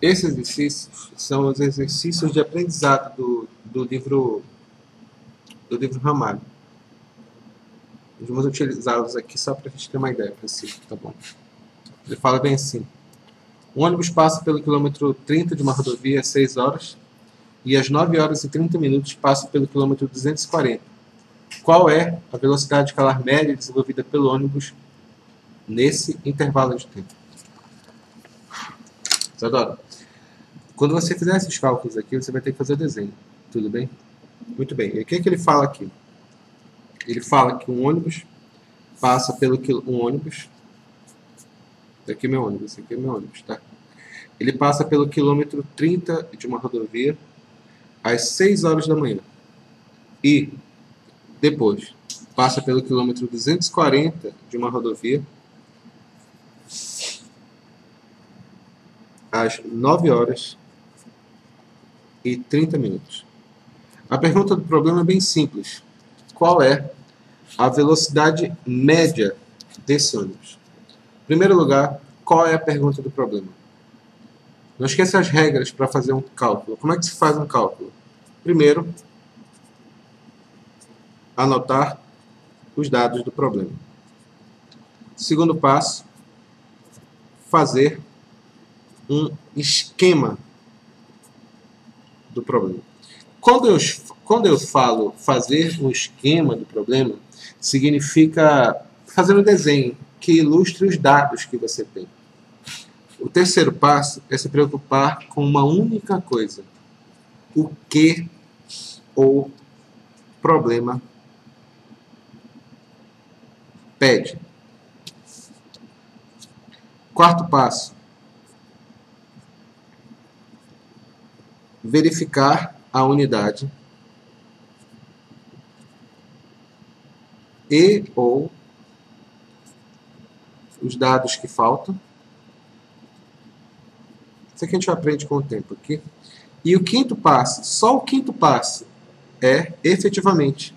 Esses exercícios são os exercícios de aprendizado do livro Ramalho. Vamos utilizá-los aqui só para a gente ter uma ideia, Francisco, tá bom? Ele fala bem assim: um ônibus passa pelo quilômetro 30 de uma rodovia às 6 horas e às 9 horas e 30 minutos passa pelo quilômetro 240. Qual é a velocidade escalar média desenvolvida pelo ônibus nesse intervalo de tempo? Isadora, quando você fizer esses cálculos aqui, você vai ter que fazer o desenho. Tudo bem? Muito bem. E o que ele fala aqui? Ele fala que um ônibus passa pelo ônibus. Aqui é meu ônibus, esse aqui é meu ônibus, tá? Ele passa pelo quilômetro 30 de uma rodovia às 6 horas da manhã. E depois passa pelo quilômetro 240 de uma rodovia às 9 horas e 30 minutos. A pergunta do problema é bem simples. Qual é a velocidade média desse ônibus? Em primeiro lugar, qual é a pergunta do problema? Não esqueça as regras para fazer um cálculo. Como é que se faz um cálculo? Primeiro, anotar os dados do problema. Segundo passo, fazer um esquema do problema. Quando eu falo fazer um esquema do problema, significa fazer um desenho que ilustre os dados que você tem. O terceiro passo é se preocupar com uma única coisa: o que o problema pede. Quarto passo: verificar a unidade e ou os dados que faltam. Isso aqui a gente aprende com o tempo aqui. E o quinto passo, só o quinto passo, é efetivamente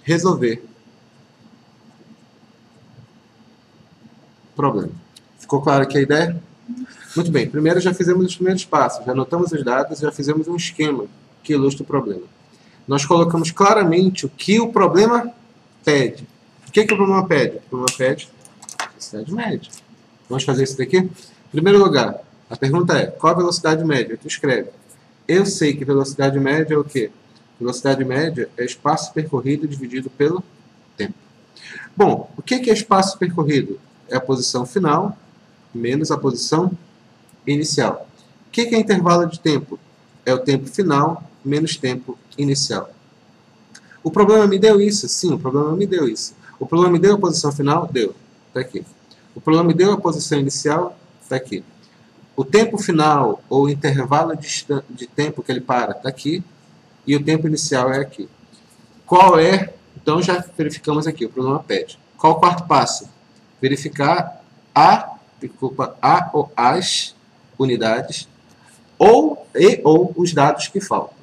resolver o problema. Ficou claro aqui a ideia? Muito bem, primeiro já fizemos os primeiros passos, já anotamos os dados, já fizemos um esquema que ilustra o problema. Nós colocamos claramente o que o problema pede. O que o problema pede? O problema pede velocidade média. Vamos fazer isso daqui? Em primeiro lugar, a pergunta é: qual a velocidade média? Tu escreve. Eu sei que velocidade média é o quê? Velocidade média é espaço percorrido dividido pelo tempo. Bom, o que é espaço percorrido? É a posição final menos a posição inicial. O que é intervalo de tempo? É o tempo final menos tempo inicial. O problema me deu isso? Sim, o problema me deu isso. O problema me deu a posição final? Deu. Está aqui. O problema me deu a posição inicial? Está aqui. O tempo final, ou intervalo de tempo que ele para, está aqui. E o tempo inicial é aqui. Qual é? Então já verificamos aqui, o problema pede. Qual o quarto passo? Verificar a ou as unidades ou os dados que faltam.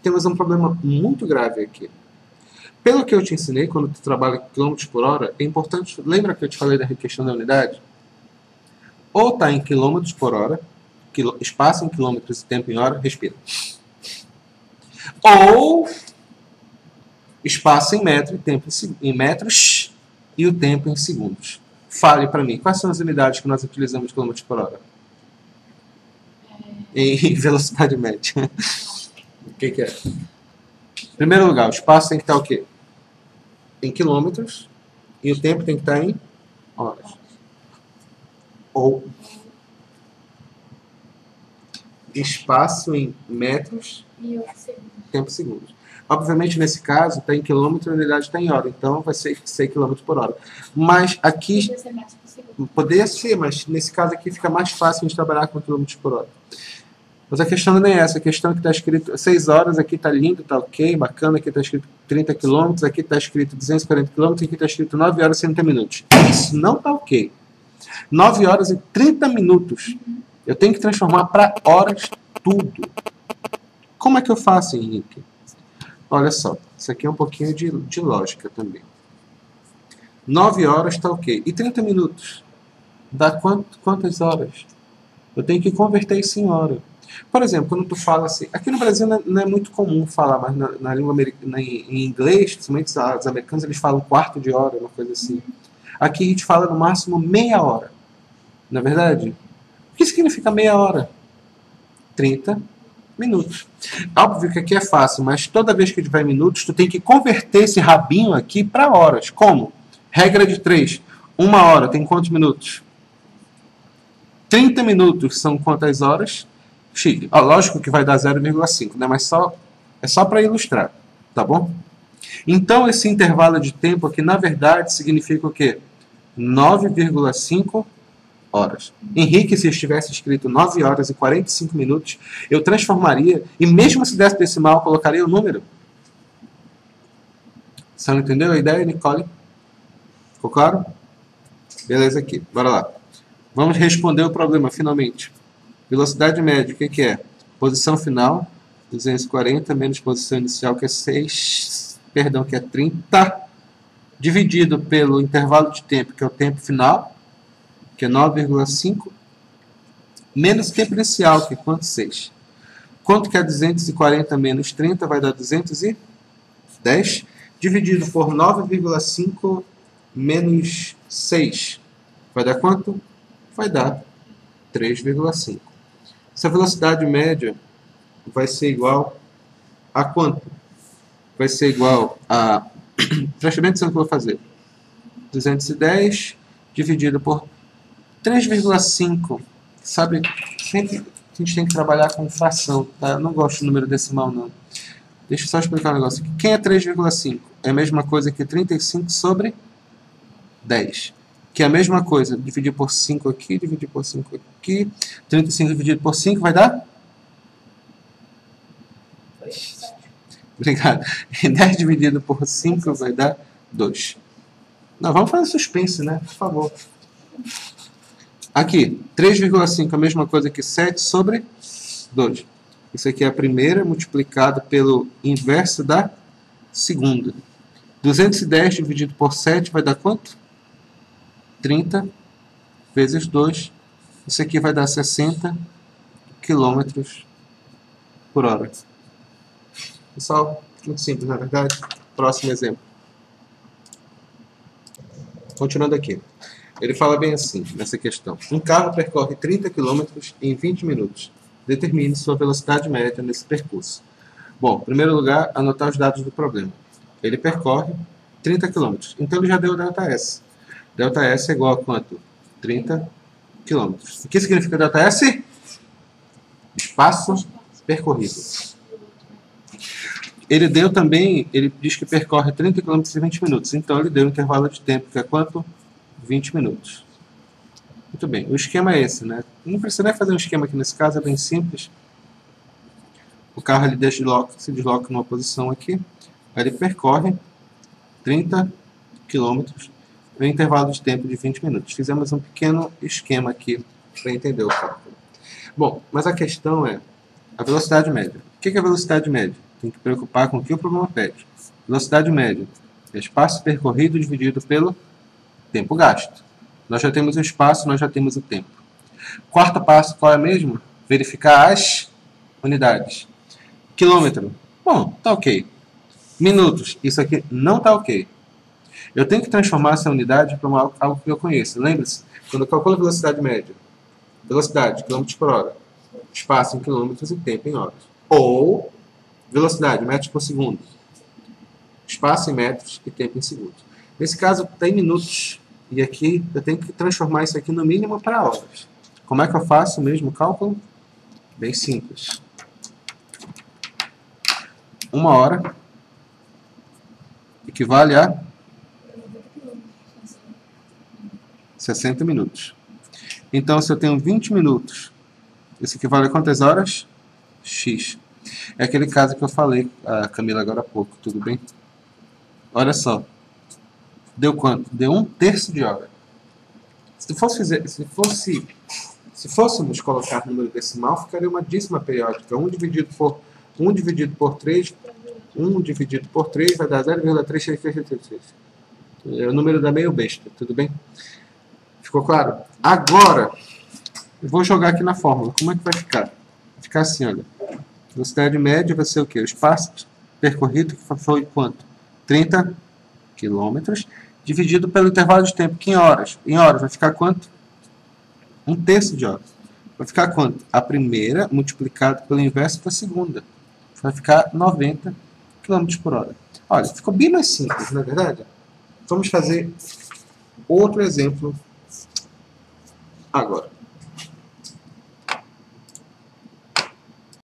Temos um problema muito grave aqui. Pelo que eu te ensinei, quando tu trabalha com quilômetros por hora, é importante... Lembra que eu te falei da questão da unidade? Ou está em quilômetros por hora, espaço em quilômetros e tempo em hora, respira. Ou espaço em metro e tempo em metros e o tempo em segundos. Fale para mim, quais são as unidades que nós utilizamos de quilômetros por hora? Em velocidade média. O que é? Em primeiro lugar, o espaço tem que estar o quê? Em quilômetros e o tempo tem que estar em horas. Ou espaço em metros e tempo em segundos. Obviamente, nesse caso, está em quilômetro e a unidade está em hora, então vai ser 100 km por hora. Mas aqui... Poderia ser, mas nesse caso aqui fica mais fácil de trabalhar com quilômetros por hora. Mas a questão não é essa, a questão é que está escrito 6 horas, aqui está lindo, está ok, bacana, aqui está escrito 30 km, aqui está escrito 240 km, aqui está escrito 9 horas e 30 minutos. Isso não está ok. 9 horas e 30 minutos. Eu tenho que transformar para horas tudo. Como é que eu faço, Henrique? Olha só, isso aqui é um pouquinho de lógica também. 9 horas está ok. E 30 minutos? dá quantas horas? Eu tenho que converter isso em hora. Por exemplo, quando tu fala assim, aqui no Brasil não é muito comum falar, mas na língua americana, em inglês, principalmente os americanos, eles falam quarto de hora, uma coisa assim. Aqui a gente fala no máximo meia hora. Não é verdade? O que significa meia hora? 30 minutos. Óbvio que aqui é fácil, mas toda vez que tiver minutos, tu tem que converter esse rabinho aqui para horas. Como? Regra de 3. Uma hora tem quantos minutos? 30 minutos são quantas horas? X. Lógico que vai dar 0,5, né? Mas é só para ilustrar, tá bom? Então esse intervalo de tempo aqui, na verdade, significa o quê? 9,5 horas. Henrique, se estivesse escrito 9 horas e 45 minutos, eu transformaria, e mesmo se desse decimal, colocaria o número. Você não entendeu a ideia, Nicole? Ficou claro? Beleza aqui, bora lá. Vamos responder o problema, finalmente. Velocidade média, o que é? Posição final, 240, menos posição inicial, que é 6, perdão, que é 30, dividido pelo intervalo de tempo, que é o tempo final, que é 9,5, menos tempo inicial, que é quanto? 6. Quanto que é 240 menos 30? Vai dar 210, dividido por 9,5 menos 6. Vai dar quanto? Vai dar 3,5. Essa velocidade média vai ser igual a quanto? Vai ser igual a... Presta bem atenção no que eu vou fazer. 210 dividido por 3,5. Sabe, sempre a gente tem que trabalhar com fração, tá? Eu não gosto de número decimal, não. Deixa eu só explicar um negócio aqui. Quem é 3,5? É a mesma coisa que 35 sobre 10. Que é a mesma coisa, dividir por 5 aqui, dividir por 5 aqui. 35 dividido por 5 vai dar? Obrigado. 10 dividido por 5 vai dar 2. Não, vamos fazer suspense, né? Por favor. Aqui, 3,5 é a mesma coisa que 7 sobre 2. Isso aqui é a primeira multiplicado pelo inverso da segunda. 210 dividido por 7 vai dar quanto? 30 vezes 2. Isso aqui vai dar 60 km por hora. Pessoal, muito simples, na verdade. Próximo exemplo. Continuando aqui. Ele fala bem assim, nessa questão. Um carro percorre 30 km em 20 minutos. Determine sua velocidade média nesse percurso. Bom, em primeiro lugar, anotar os dados do problema. Ele percorre 30 km. Então ele já deu o ΔS. ΔS é igual a quanto? 30 km. O que significa ΔS? Espaço percorrido. Ele deu também, ele diz que percorre 30 km em 20 minutos. Então ele deu um intervalo de tempo, que é quanto? 20 minutos. Muito bem, o esquema é esse, né? Não precisa nem fazer um esquema aqui nesse caso, é bem simples. O carro ele se desloca numa posição aqui, aí ele percorre 30 km em intervalo de tempo de 20 minutos. Fizemos um pequeno esquema aqui para entender o cálculo. Bom, mas a questão é a velocidade média. O que é a velocidade média? Tem que preocupar com o que o problema pede. Velocidade média é espaço percorrido dividido pelo tempo gasto. Nós já temos o espaço, nós já temos o tempo. Quarto passo, qual é mesmo? Verificar as unidades. Quilômetro. Bom, tá ok. Minutos. Isso aqui não tá ok. Eu tenho que transformar essa unidade para algo que eu conheço. Lembre-se, quando eu calculo a velocidade média, velocidade, quilômetros por hora, espaço em quilômetros e tempo em horas. Ou velocidade, metros por segundo, espaço em metros e tempo em segundos. Nesse caso, tem minutos. E aqui eu tenho que transformar isso aqui no mínimo para horas. Como é que eu faço o mesmo cálculo? Bem simples. 1 hora equivale a 60 minutos. Então, se eu tenho 20 minutos, isso equivale a quantas horas? X. É aquele caso que eu falei a Camila agora há pouco, tudo bem? Olha só. Deu quanto? Deu 1/3 de hora. Se fôssemos colocar número decimal, ficaria uma dízima periódica. 1 dividido por 3, 1 dividido por 3 vai dar 0,33333. É o número da meio besta, tudo bem? Ficou claro? Agora, eu vou jogar aqui na fórmula. Como é que vai ficar? Vai ficar assim, olha. Velocidade média vai ser o quê? O espaço percorrido, que foi quanto? 30 quilômetros, dividido pelo intervalo de tempo, que em horas. Em horas vai ficar quanto? 1/3 de hora. Vai ficar quanto? A primeira multiplicado pelo inverso da segunda. Vai ficar 90 km por hora. Olha, ficou bem mais simples, não é verdade? Vamos fazer outro exemplo agora.